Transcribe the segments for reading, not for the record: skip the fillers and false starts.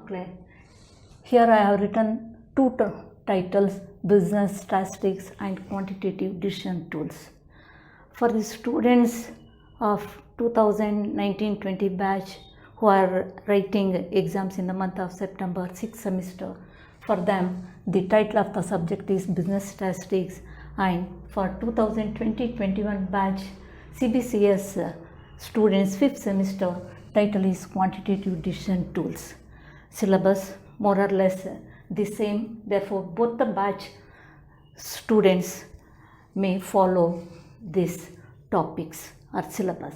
Okay. Here I have written two titles, Business Statistics and Quantitative Decision Tools. For the students of 2019-20 batch who are writing exams in the month of September, 6th semester, for them the title of the subject is Business Statistics, and for 2020-21 batch CBCS students 5th semester, title is Quantitative Decision Tools. Syllabus more or less the same, therefore both the batch students may follow these topics or syllabus.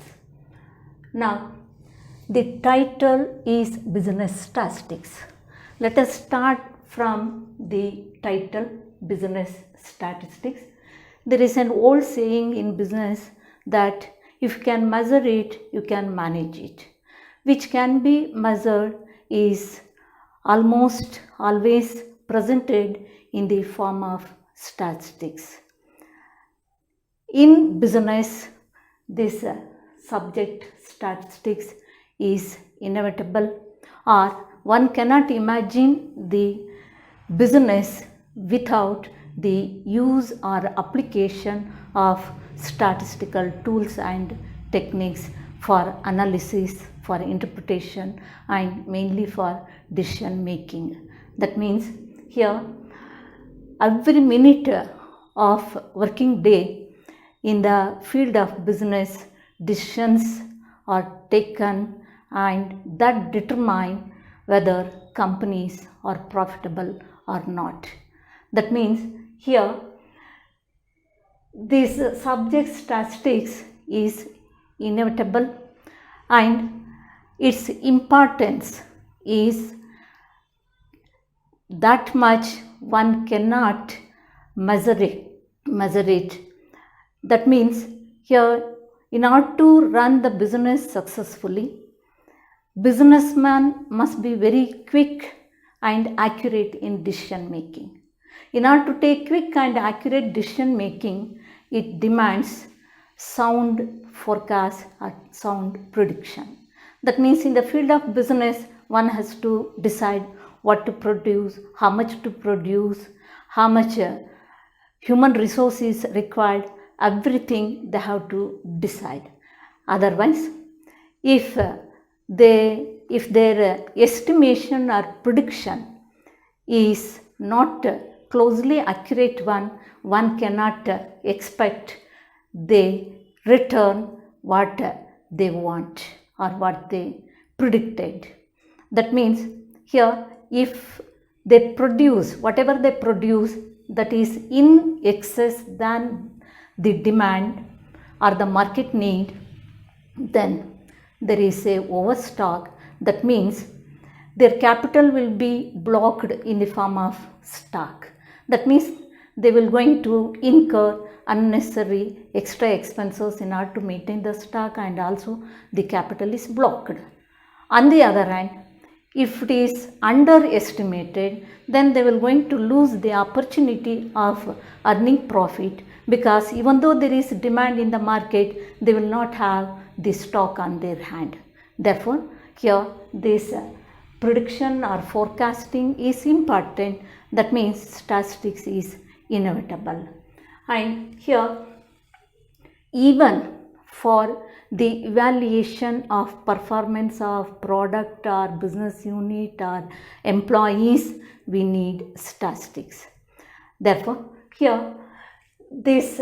Now the title is Business Statistics. Let us start from the title, Business Statistics. There is an old saying in business that if you can measure it, you can manage it. Which can be measured is almost always presented in the form of statistics. In business, this subject statistics is inevitable, or one cannot imagine the business without the use or application of statistical tools and techniques for analysis, for interpretation, and mainly for decision making. That means here every minute of working day in the field of business, decisions are taken and that determine whether companies are profitable or not. That means here this subject statistics is inevitable, and its importance is that much one cannot measure it. That means here, in order to run the business successfully, businessman must be very quick and accurate in decision making. In order to take quick and accurate decision making, it demands sound forecast or sound prediction. That means in the field of business, one has to decide what to produce, how much to produce, how much human resource is required, everything they have to decide. Otherwise, if their estimation or prediction is not closely accurate one cannot expect they return what they want or what they predicted. That means here if they produce whatever they produce that is in excess than the demand or the market need, then there is a overstock. That means their capital will be blocked in the form of stock. That means they will going to incur unnecessary extra expenses in order to maintain the stock, and also the capital is blocked. On the other hand, if it is underestimated, then they will going to lose the opportunity of earning profit, because even though there is demand in the market, they will not have the stock on their hand. Therefore, here this prediction or forecasting is important. That means statistics is inevitable. And here even for the evaluation of performance of product or business unit or employees, we need statistics. Therefore, here this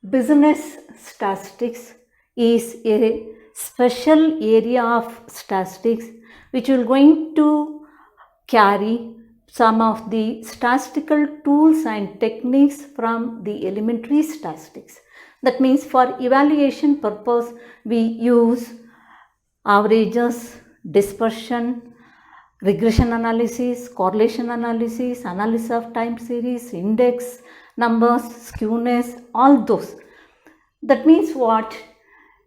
business statistics is a special area of statistics which will going to carry some of the statistical tools and techniques from the elementary statistics. That means for evaluation purpose, we use averages, dispersion, regression analysis, correlation analysis, analysis of time series, index numbers, skewness, all those. That means what?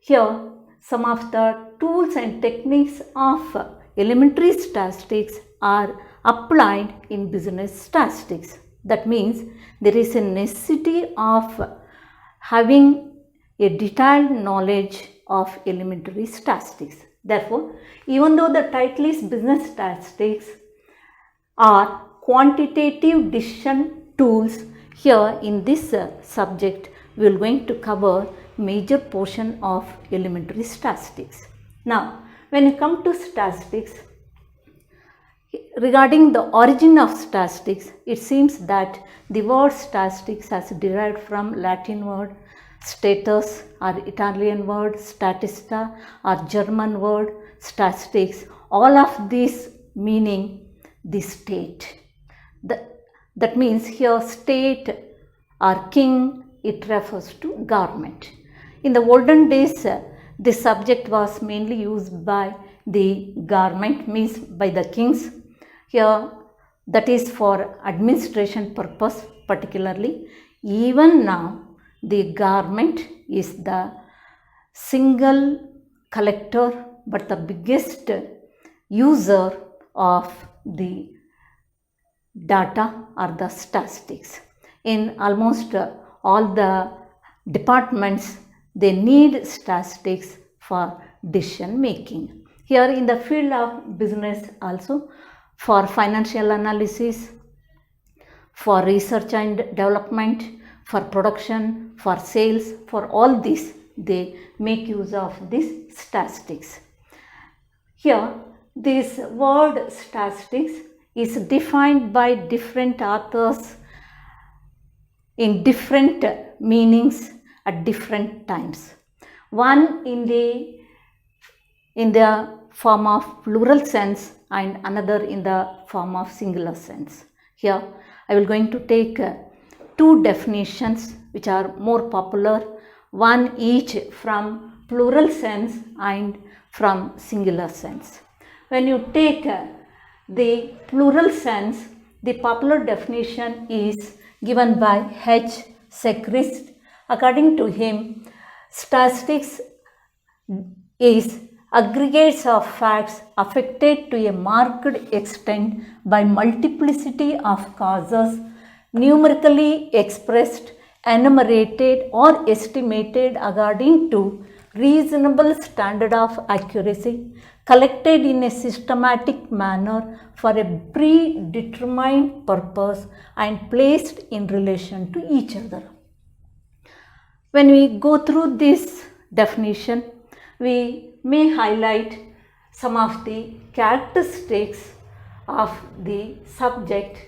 Here some of the tools and techniques of elementary statistics are applied in business statistics. That means there is a necessity of having a detailed knowledge of elementary statistics. Therefore, even though the title is business statistics are quantitative decision tools, here in this subject we are going to cover major portion of elementary statistics. Now, when you come to statistics, regarding the origin of statistics, it seems that the word statistics has derived from Latin word status or Italian word statista or German word statistics, all of these meaning the state. That means here state or king, it refers to government. In the olden days, this subject was mainly used by the government, means by the kings. Here that is for administration purpose particularly. Even now the government is the single collector but the biggest user of the data or the statistics. In almost all the departments, they need statistics for decision making. Here in the field of business also, for financial analysis, for research and development, for production, for sales, for all this, they make use of this statistics. Here, this word statistics is defined by different authors in different meanings at different times. One in the form of plural sense and another in the form of singular sense. Here I will going to take two definitions which are more popular, one each from plural sense and from singular sense. When you take the plural sense, the popular definition is given by H. Sechrist. According to him, statistics is aggregates of facts affected to a marked extent by multiplicity of causes, numerically expressed, enumerated or estimated according to reasonable standard of accuracy, collected in a systematic manner for a predetermined purpose and placed in relation to each other. When we go through this definition, we may highlight some of the characteristics of the subject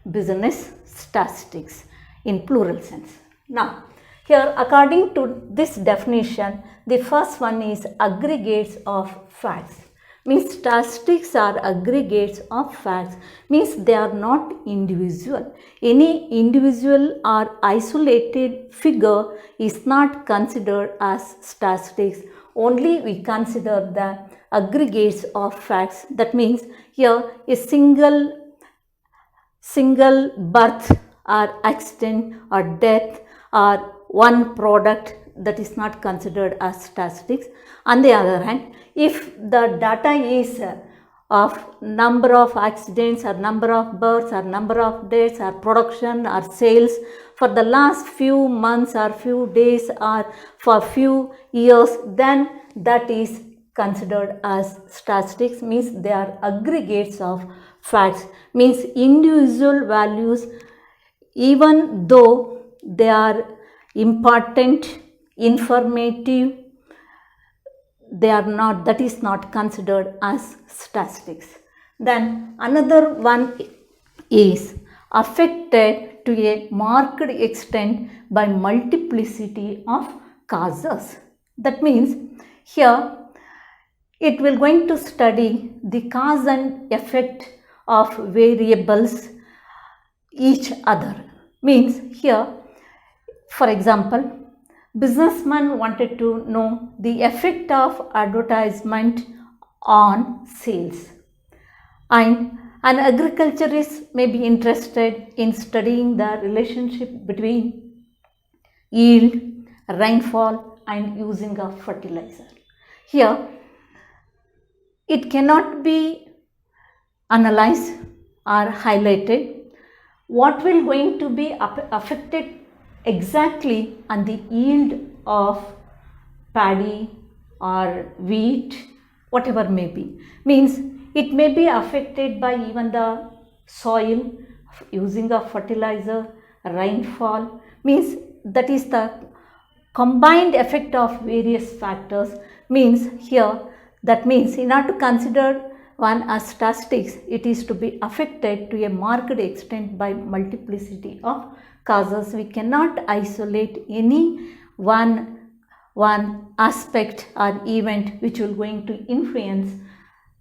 business statistics in plural sense. Now, here according to this definition, the first one is aggregates of facts. Means statistics are aggregates of facts, means they are not individual. Any individual or isolated figure is not considered as statistics. Only we consider the aggregates of facts. That means here a single birth or accident or death or one product, that is not considered as statistics. On the other hand, if the data is of number of accidents or number of births or number of deaths or production or sales for the last few months or few days or for few years, then that is considered as statistics, means they are aggregates of facts, means individual values, even though they are important, informative, they are not, that is not considered as statistics. Then another one is affected to a marked extent by multiplicity of causes. That means here it will going to study the cause and effect of variables each other. Means here, for example, businessman wanted to know the effect of advertisement on sales, and an agriculturist may be interested in studying the relationship between yield, rainfall and using of fertilizer. Here it cannot be analyzed or highlighted what will going to be affected exactly on the yield of paddy or wheat whatever may be. Means it may be affected by even the soil, using of fertilizer, rainfall. Means that is the combined effect of various factors. Means here, that means in order to consider one as statistics, it is to be affected to a marked extent by multiplicity of causes. We cannot isolate any one aspect or event which will going to influence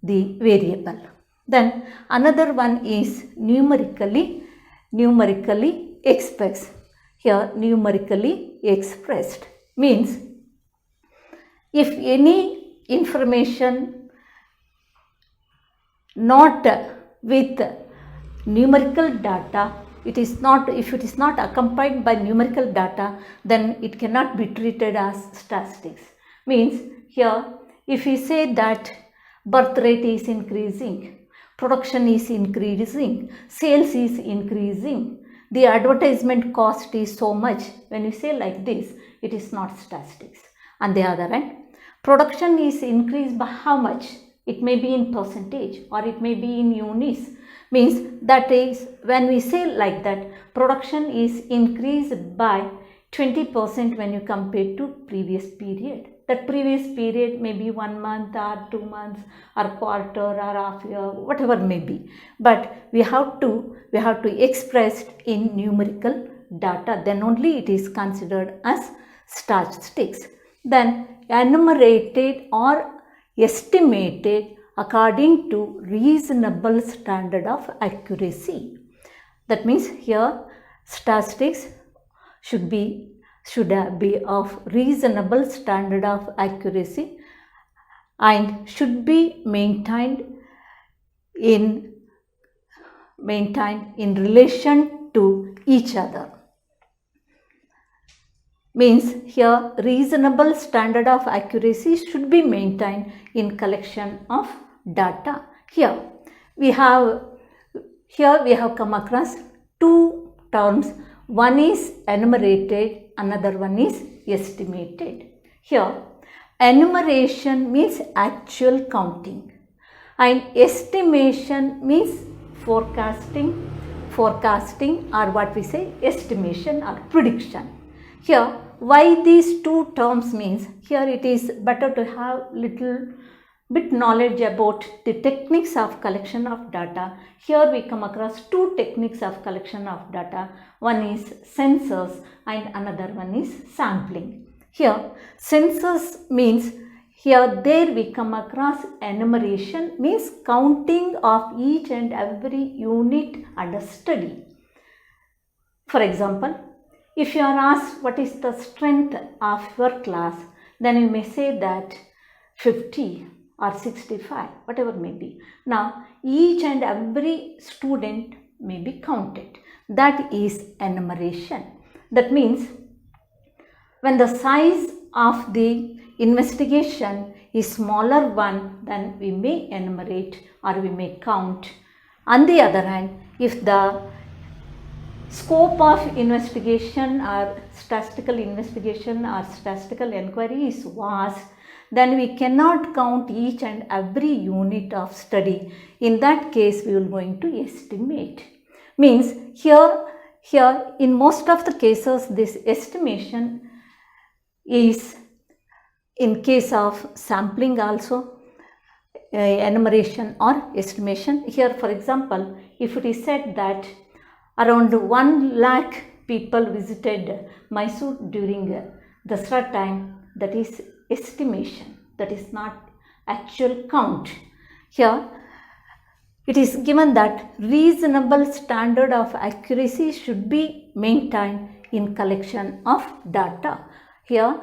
the variable. Then another one is numerically expressed. Here numerically expressed means if any information not with numerical data, if it is not accompanied by numerical data, then it cannot be treated as statistics. Means here if we say that birth rate is increasing, production is increasing, sales is increasing, the advertisement cost is so much, when you say like this, it is not statistics. On the other hand, production is increased by how much? It may be in percentage or it may be in units. Means that is when we say like that, production is increased by 20% when you compare to previous period. That previous period may be 1 month or 2 months or quarter or half year, whatever may be. But we have to express in numerical data, then only it is considered as statistics. Then enumerated or estimated according to reasonable standard of accuracy. That means here statistics should be of reasonable standard of accuracy and should be maintained in relation to each other. Means here reasonable standard of accuracy should be maintained in collection of data. Here we have come across two terms. One is enumerated, another one is estimated. Here enumeration means actual counting and estimation means forecasting or what we say estimation or prediction. Here why these two terms means, here it is better to have little bit knowledge about the techniques of collection of data. Here we come across two techniques of collection of data. One is census and another one is sampling. Here census means there we come across enumeration means counting of each and every unit under study. For example, if you are asked what is the strength of your class, then you may say that 50 or 65, whatever may be. Now, each and every student may be counted. That is enumeration. That means when the size of the investigation is smaller one, then we may enumerate or we may count. On the other hand, if the scope of investigation or statistical investigation or statistical inquiry is vast, then we cannot count each and every unit of study. In that case, we will going to estimate. Means here in most of the cases, this estimation is in case of sampling also, enumeration or estimation. Here for example, if it is said that around 1 lakh people visited Mysore during Dasra time, that is estimation, that is not actual count. Here it is given that reasonable standard of accuracy should be maintained in collection of data. Here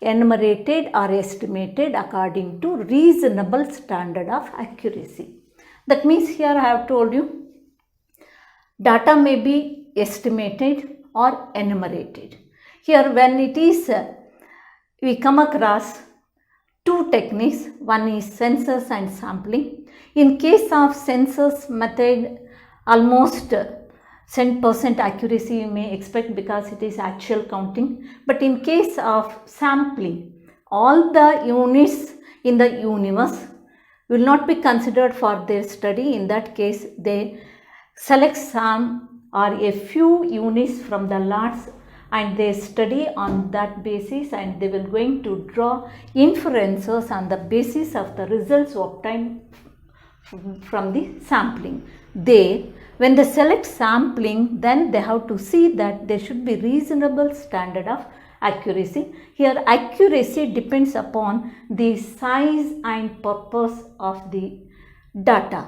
enumerated or estimated according to reasonable standard of accuracy. That means here I have told you data may be estimated or enumerated. Here when it is, we come across two techniques, one is census and sampling. In case of census method, almost 100% accuracy you may expect because it is actual counting. But in case of sampling, all the units in the universe will not be considered for their study. In that case, they select some or a few units from the lots and they study on that basis, and they will going to draw inferences on the basis of the results obtained from the sampling. When they select sampling, then they have to see that there should be reasonable standard of accuracy. Here accuracy depends upon the size and purpose of the data.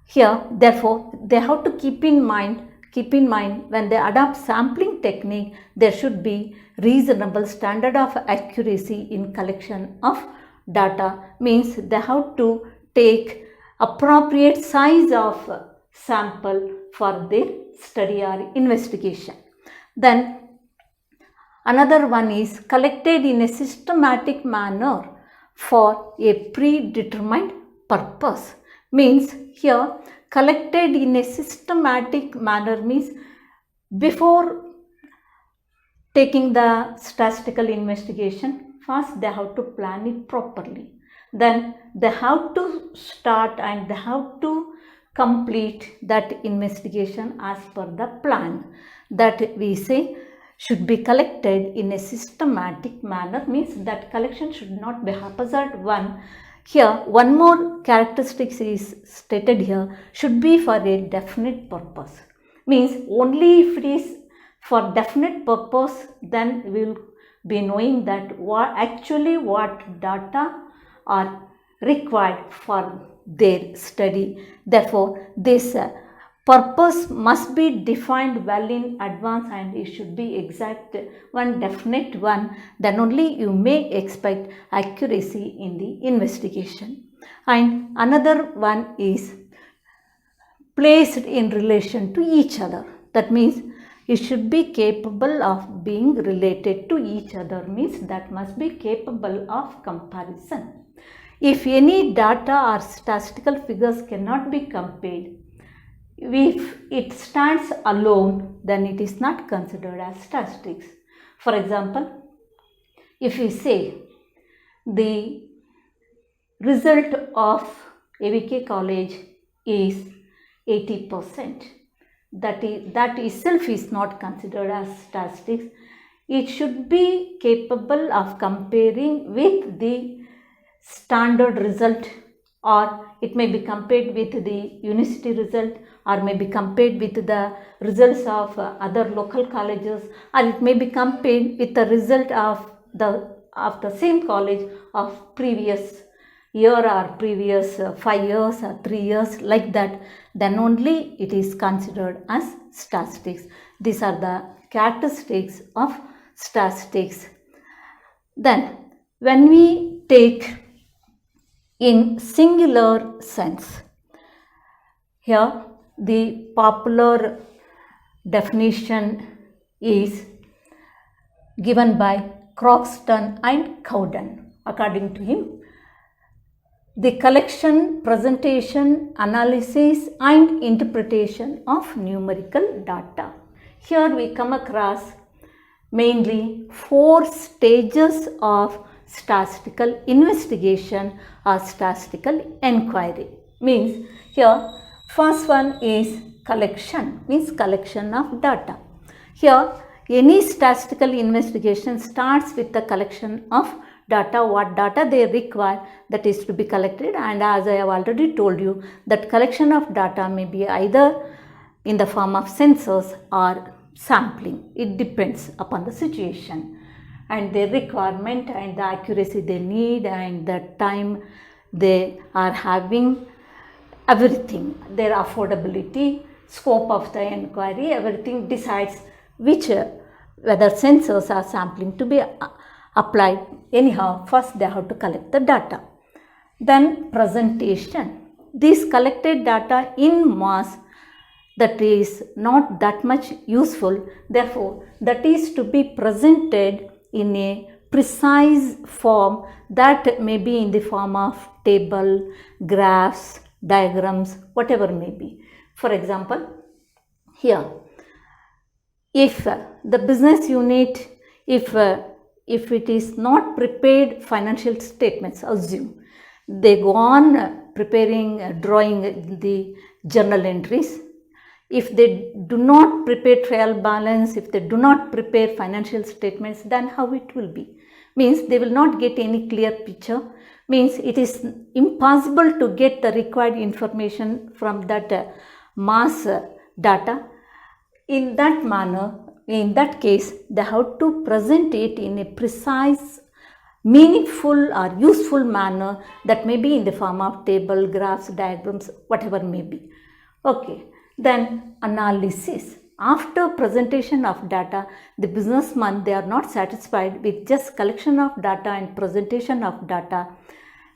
Here therefore they have to keep in mind when they adopt sampling technique, there should be reasonable standard of accuracy in collection of data. Means they have to take appropriate size of sample for their study or investigation. Then another one is collected in a systematic manner for a predetermined purpose. Means here collected in a systematic manner means before taking the statistical investigation, first they have to plan it properly. Then they have to start and they have to complete that investigation as per the plan that we say should be collected in a systematic manner. Means that collection should not be haphazard one. Here one more characteristics is stated here, should be for a definite purpose. Means only if it is for definite purpose, then we will be knowing that what data are required for their study. Therefore this purpose must be defined well in advance and it should be exact, one definite one. Then only you may expect accuracy in the investigation. And another one is placed in relation to each other. That means it should be capable of being related to each other. Means that must be capable of comparison. If any data or statistical figures cannot be compared, if it stands alone, then it is not considered as statistics. For example, if we say the result of AVK college is 80%, that itself is not considered as statistics. It should be capable of comparing with the standard result, or it may be compared with the university result, or may be compared with the results of other local colleges, or it may be compared with the result of the same college of previous year or previous 5 years or 3 years, like that. Then only it is considered as statistics. These are the characteristics of statistics. Then when we take in singular sense, here the popular definition is given by Croxton and Cowden. According to him, the collection, presentation, analysis and interpretation of numerical data. Here we come across mainly 4 stages of statistical investigation or statistical inquiry. Means here first one is collection, means collection of data. Here any statistical investigation starts with the collection of data, what data they require that is to be collected. And as I have already told you, that collection of data may be either in the form of census or sampling. It depends upon the situation and their requirement and the accuracy they need and the time they are having, everything, their affordability, scope of the inquiry, everything decides which whether census or sampling to be applied. Anyhow, first they have to collect the data. Then presentation. These collected data in mass, that is not that much useful. Therefore, that is to be presented in a precise form, that may be in the form of table, graphs, diagrams, whatever may be. For example, here, if the business unit, if it is not prepared financial statements, assume they go on drawing the journal entries. If they do not prepare trial balance, if they do not prepare financial statements, then how it will be? Means they will not get any clear picture. Means it is impossible to get the required information from that mass data. In that manner, in that case, they have to present it in a precise, meaningful or useful manner, that may be in the form of table, graphs, diagrams, whatever may be. Okay. Then analysis. After presentation of data, the businessman, they are not satisfied with just collection of data and presentation of data.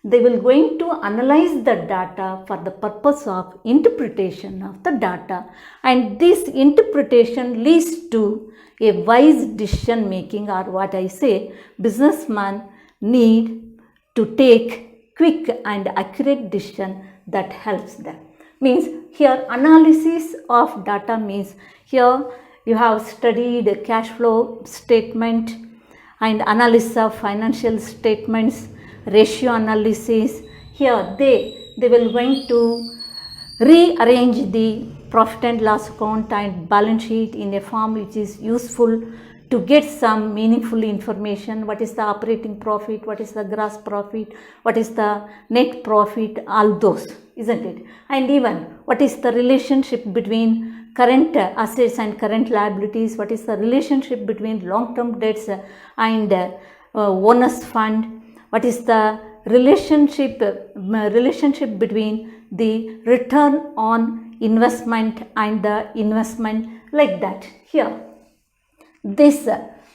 They will going to analyze the data for the purpose of interpretation of the data, and this interpretation leads to a wise decision making, or what I say, businessman need to take quick and accurate decision that helps them. Means here analysis of data means here you have studied cash flow statement and analysis of financial statements, ratio analysis. Here they will going to rearrange the profit and loss account and balance sheet in a form which is useful to get some meaningful information. What is the operating profit, what is the gross profit, what is the net profit, all those, isn't it? And even what is the relationship between current assets and current liabilities, what is the relationship between long-term debts and owners fund, what is the relationship between the return on investment and the investment, like that. Here this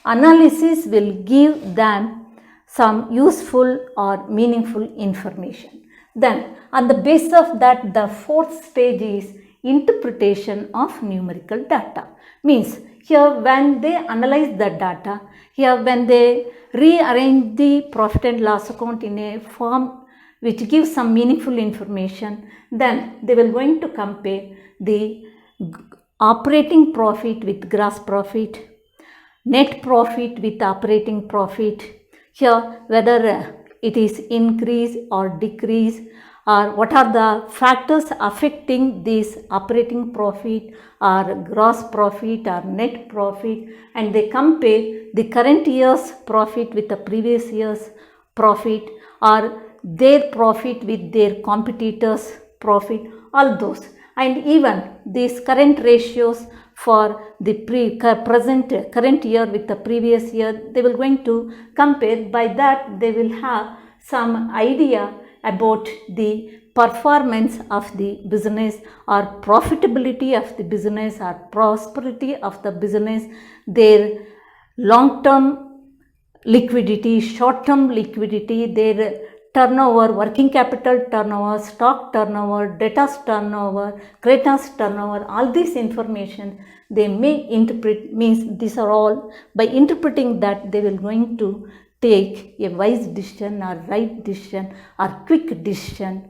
analysis will give them some useful or meaningful information. Then on the basis of that, the fourth stage is interpretation of numerical data. Means here when they analyze the data, here when they rearrange the profit and loss account in a form which gives some meaningful information, then they will going to compare the operating profit with gross profit, net profit with operating profit. Here whether it is increase or decrease, or what are the factors affecting this operating profit or gross profit or net profit, and they compare the current year's profit with the previous year's profit, or their profit with their competitors' profit, all those. And even these current ratios for the current year with the previous year, they will going to compare. By that they will have some idea about the performance of the business or profitability of the business or prosperity of the business, their long-term liquidity, short-term liquidity, their turnover, working capital turnover, stock turnover, debtors turnover, creditors turnover, all this information they may interpret. Means these are all, by interpreting that, they will going to take a wise decision or right decision or quick decision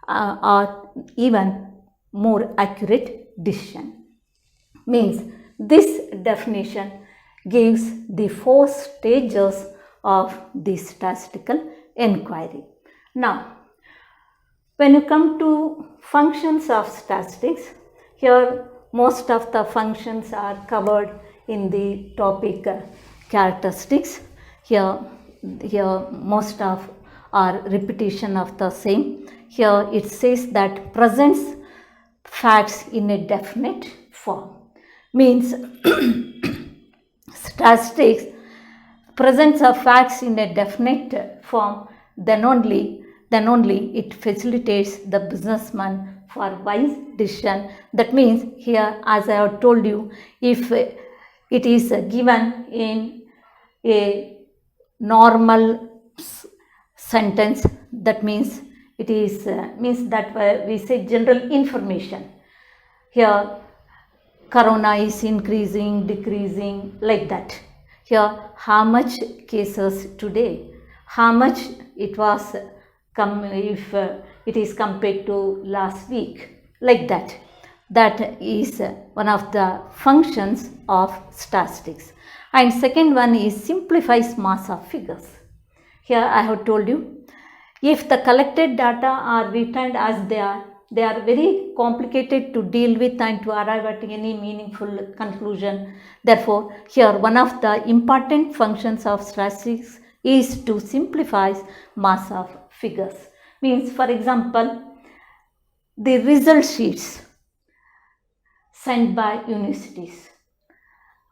or even more accurate decision. Means this definition gives the 4 stages of the statistical inquiry. Now, when you come to functions of statistics, here most of the functions are covered in the topic characteristics. Here most of are repetition of the same. Here it says that presents facts in a definite form. Means statistics presents of facts in a definite form, then only it facilitates the businessman for wise decision. That means here, as I have told you, if it is given in a normal sentence, that means it is means that we say general information. Here corona is increasing, decreasing, like that. Here how much cases today, how much it was if it is compared to last week, like that. That is one of the functions of statistics. And second one is simplifies mass of figures. Here I have told you, If the collected data are returned as they are very complicated to deal with and to arrive at any meaningful conclusion. Therefore, here one of the important functions of statistics is to simplify mass of figures. Means, for example, the result sheets sent by universities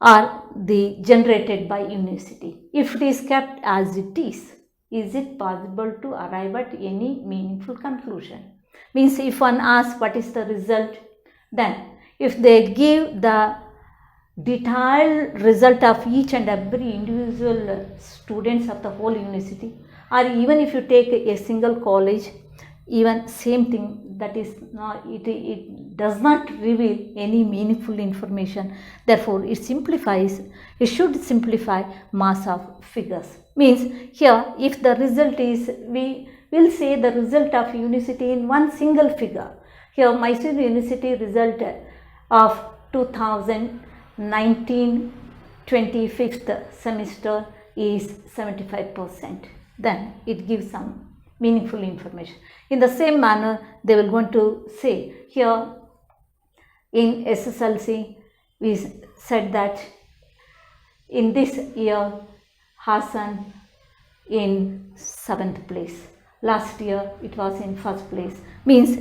or the generated by university. If it is kept as it is it possible to arrive at any meaningful conclusion? Means, if one asks what is the result, then if they give the detailed result of each and every individual students of the whole university, or even if you take a single college, even same thing, that is not, it does not reveal any meaningful information. Therefore, it should simplify mass of figures. Means, here if the result is, we will say the result of university in one single figure. Here Mysore University result of 2019 25th semester is 75%. Then it gives some meaningful information. In the same manner, they will going to say here in SSLC, we said that in this year Hassan in 7th place. Last year it was in 1st place. Means,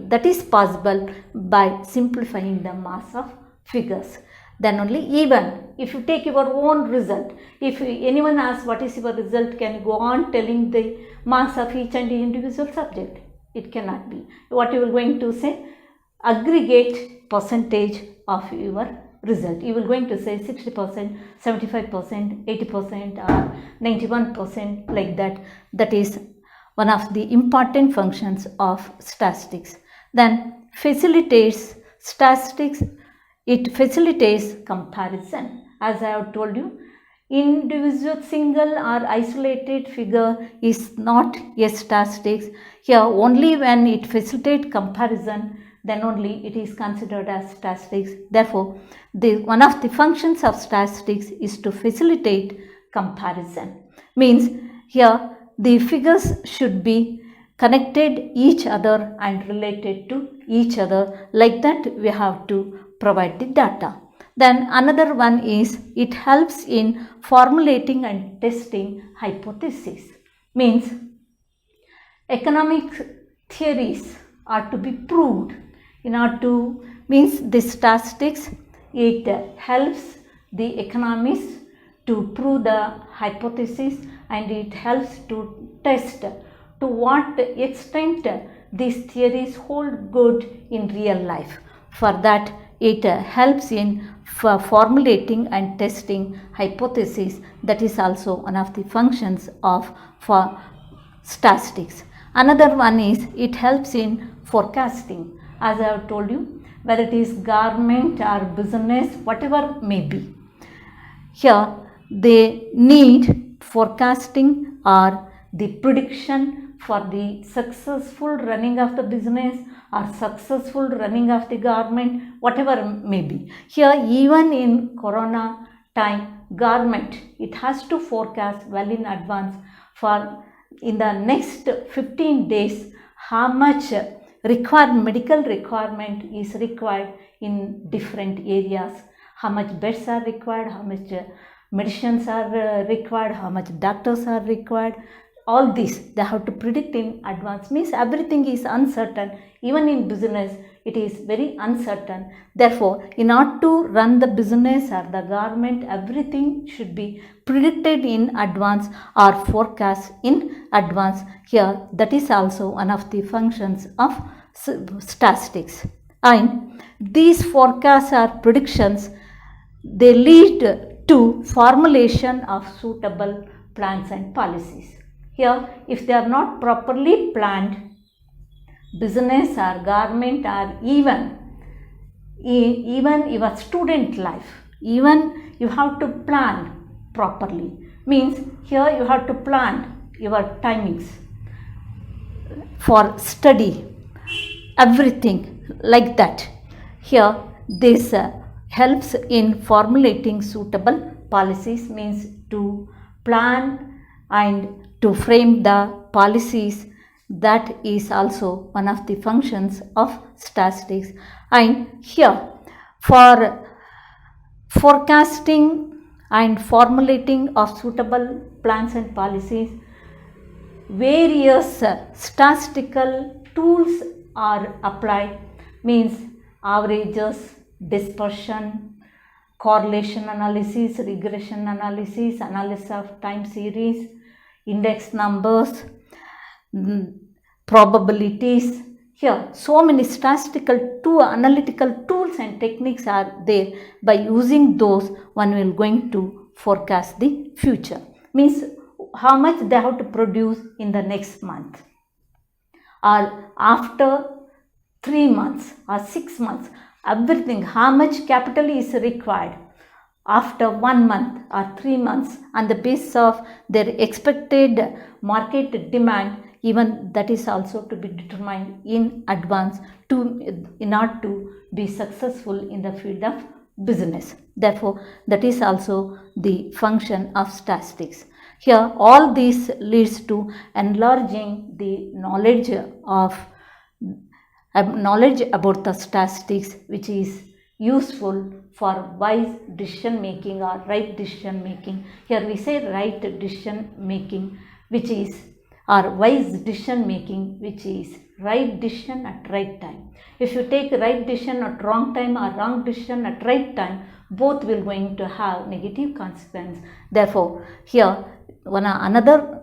that is possible by simplifying the mass of figures. Then only, even if you take your own result, if anyone asks what is your result, can you go on telling the marks of each and individual subject? It cannot be. What you are going to say? Aggregate percentage of your result. You will going to say 60%, 75%, 80% or 91%, like that. That is one of the important functions of statistics. Then statistics, it facilitates comparison. As I have told you, individual single or isolated figure is not a statistics. Here only when it facilitates comparison, then only it is considered as statistics. Therefore, one of the functions of statistics is to facilitate comparison. Means, here the figures should be connected each other and related to each other. Like that, we have to provide the data. Then another one is, it helps in formulating and testing hypotheses. Means, economic theories are to be proved. In order to, means, the statistics, it helps the economists to prove the hypothesis, and it helps to test to what extent these theories hold good in real life. For that, it helps in formulating and testing hypotheses. That is also one of the functions of statistics. Another one is, it helps in forecasting. As I have told you, whether it is government or business, whatever may be, here they need forecasting or the prediction for the successful running of the business or successful running of the government, whatever may be. Here, even in corona time, government, it has to forecast well in advance for in the next 15 days how much medical requirement is required in different areas, how much beds are required, how much medicines are required, how much doctors are required. All this they have to predict in advance. Means, everything is uncertain. Even in business, it is very uncertain. Therefore, in order to run the business or the government, everything should be predicted in advance or forecast in advance. Here, that is also one of the functions of statistics. And these forecasts or predictions, they lead to formulation of suitable plans and policies. Here, if they are not properly planned, business or government or even your student life, even you have to plan properly. Means, here you have to plan your timings for study, everything like that. Here, this helps in formulating suitable policies. Means, to plan and to frame the policies. That is also one of the functions of statistics. And here, for forecasting and formulating of suitable plans and policies, various statistical tools are applied, means averages, dispersion, correlation analysis, regression analysis, analysis of time series, index numbers, probabilities. Here, so many statistical analytical tools and techniques are there. By using those, one will going to forecast the future. Means how much they have to produce in the next month, or after 3 months or 6 months, everything, how much capital is required after 1 month or 3 months, on the basis of their expected market demand. Even that is also to be determined in advance in order to be successful in the field of business. Therefore, that is also the function of statistics. Here, all this leads to enlarging the knowledge about the statistics, which is useful for wise decision making or right decision making. Here we say right decision making, which is, or wise decision making, which is right decision at right time. If you take right decision at wrong time or wrong decision at right time, both will going to have negative consequence. Therefore, here another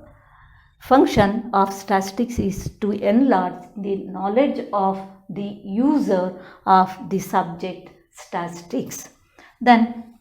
function of statistics is to enlarge the knowledge of the user of the subject statistics. Then